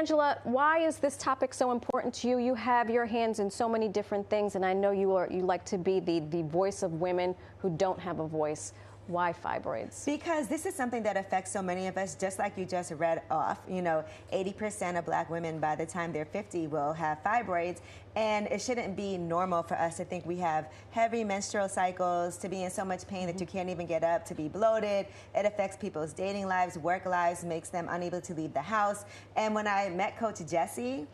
Angela, why is this topic so important to you? You have your hands in so many different things, and I know you like to be the voice of women who don't have a voice. Why fibroids? Because this is something that affects so many of us, just like you just read off. You know, 80% of black women by the time they're 50 will have fibroids, and it shouldn't be normal for us to think we have heavy menstrual cycles, to be in so much pain that you can't even get up, to be bloated. It affects people's dating lives, work lives, makes them unable to leave the house. And when I met Coach Gessie,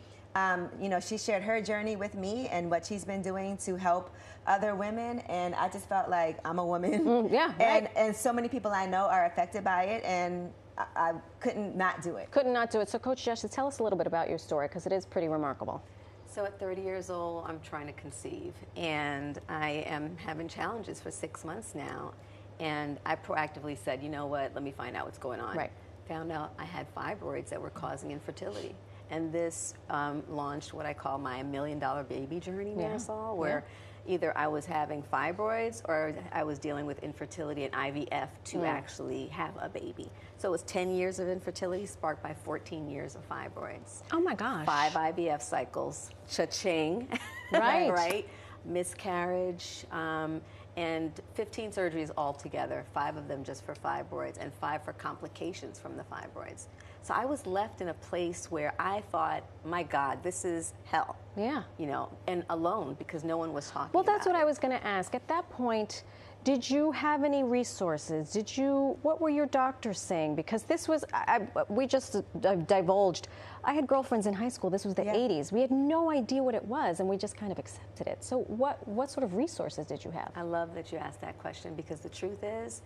you know, she shared her journey with me and what she's been doing to help other women, and I just felt like I'm a woman. Yeah, right. And so many people I know are affected by it, and I couldn't not do it. Couldn't not do it. So Coach Gessie, tell us a little bit about your story, because it is pretty remarkable. So at 30 years old, I'm trying to conceive, and I am having challenges for 6 months now, and I proactively said, you know what, let me find out what's going on. Right. Found out I had fibroids that were causing infertility. And this launched what I call my $1 million baby journey, Marisol, where either I was having fibroids or I was dealing with infertility and IVF to actually have a baby. So it was 10 years of infertility sparked by 14 years of fibroids. Oh my gosh. 5 IVF cycles, cha-ching, right? Right? Miscarriage, and 15 surgeries altogether, 5 of them just for fibroids and 5 for complications from the fibroids. So I was left in a place where I thought, my God, this is hell. Yeah. You know, and alone because no one was talking Well, that's about what I was going to ask. At that point, did you have any resources? What were your doctors saying? Because this was, we just divulged. I had girlfriends in high school. This was the 80s. We had no idea what it was, and we just kind of accepted it. So what sort of resources did you have? I love that you asked that question, because the truth is,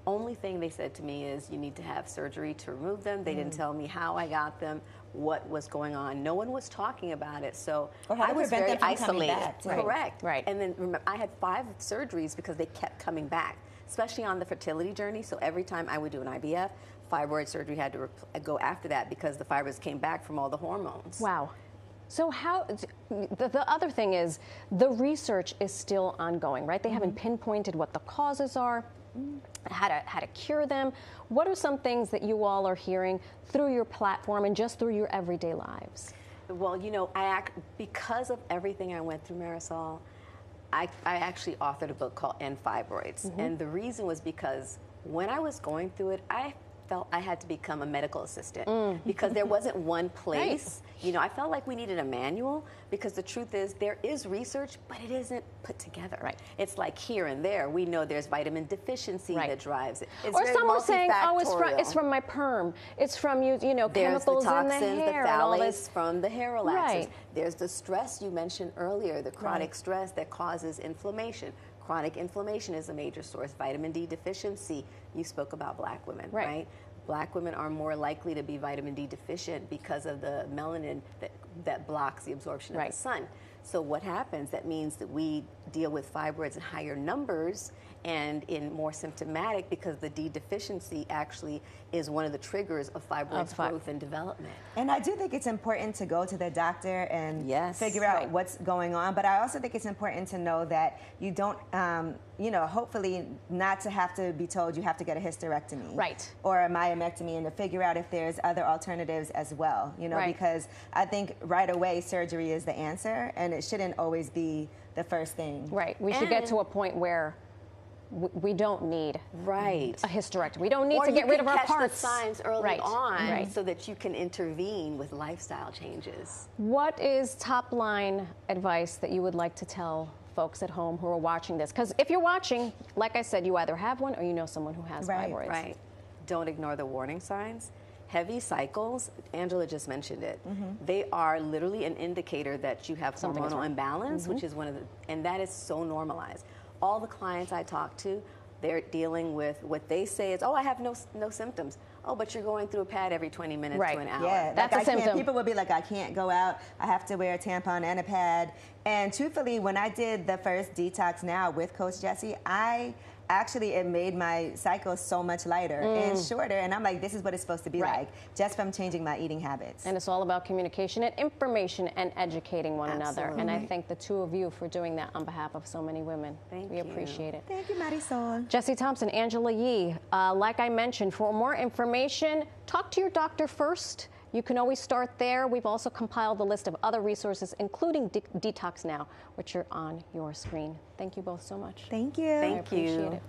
only thing they said to me is you need to have surgery to remove them. They didn't tell me how I got them, what was going on. No one was talking about it, so I was very isolated. Correct. Right. And then remember, I had 5 surgeries because they kept coming back, especially on the fertility journey. So every time I would do an IVF, fibroid surgery had to go after that because the fibroids came back from all the hormones. Wow. So how, the other thing is, the research is still ongoing, right? They haven't pinpointed what the causes are, how to cure them. What are some things that you all are hearing through your platform and just through your everyday lives? Well, you know, because of everything I went through, Marisol, I actually authored a book called End Fibroids. And the reason was because when I was going through it, I felt I had to become a medical assistant because there wasn't one place. You know, I felt like we needed a manual, because the truth is there is research, but it isn't put together. Right. It's like here and there. We know there's vitamin deficiency that drives it. It's or some are saying, oh, it's from my perm. It's from you know, there's chemicals the toxins, in the hair, the and all phthalates this. from the hair relaxers. Right. There's the stress you mentioned earlier, the chronic stress that causes inflammation. Chronic inflammation is a major source. Vitamin D deficiency. You spoke about black women, right? Black women are more likely to be vitamin D deficient because of the melanin that blocks the absorption of the sun. So what happens? That means that we deal with fibroids in higher numbers and in more symptomatic, because the D deficiency actually is one of the triggers of fibroids growth and development. And I do think it's important to go to the doctor and figure out what's going on. But I also think it's important to know that you don't, you know, hopefully not to have to be told you have to get a hysterectomy or a myomectomy, and to figure out if there's other alternatives as well, you know, because I think right away surgery is the answer, and it shouldn't always be the first thing. Right. We should get to a point where we don't need a hysterectomy. We don't need to get rid of our parts. Or you can catch the signs early on so that you can intervene with lifestyle changes. What is top line advice that you would like to tell folks at home who are watching this? Because if you're watching, like I said, you either have one or you know someone who has fibroids. Right. Don't ignore the warning signs. Heavy cycles, Angela just mentioned it. They are literally an indicator that you have hormonal imbalance, which is one of the, and that is so normalized. All the clients I talk to, they're dealing with what they say is, oh, I have no symptoms. Oh, but you're going through a pad every 20 minutes to an hour. Yeah, that's a symptom. People would be like, I can't go out. I have to wear a tampon and a pad. And truthfully, when I did the first Detox Now with Coach Gessie, actually, it made my cycle so much lighter and shorter. And I'm like, this is what it's supposed to be like, just from changing my eating habits. And it's all about communication and information and educating one another. And I thank the two of you for doing that on behalf of so many women. We appreciate it. Thank you, Marisol. Gessie Thompson, Angela Yee. Like I mentioned, for more information, talk to your doctor first You can always start there. We've also compiled a list of other resources, including DeTox Now, which are on your screen. Thank you both so much. Thank you. Thank I appreciate you. it.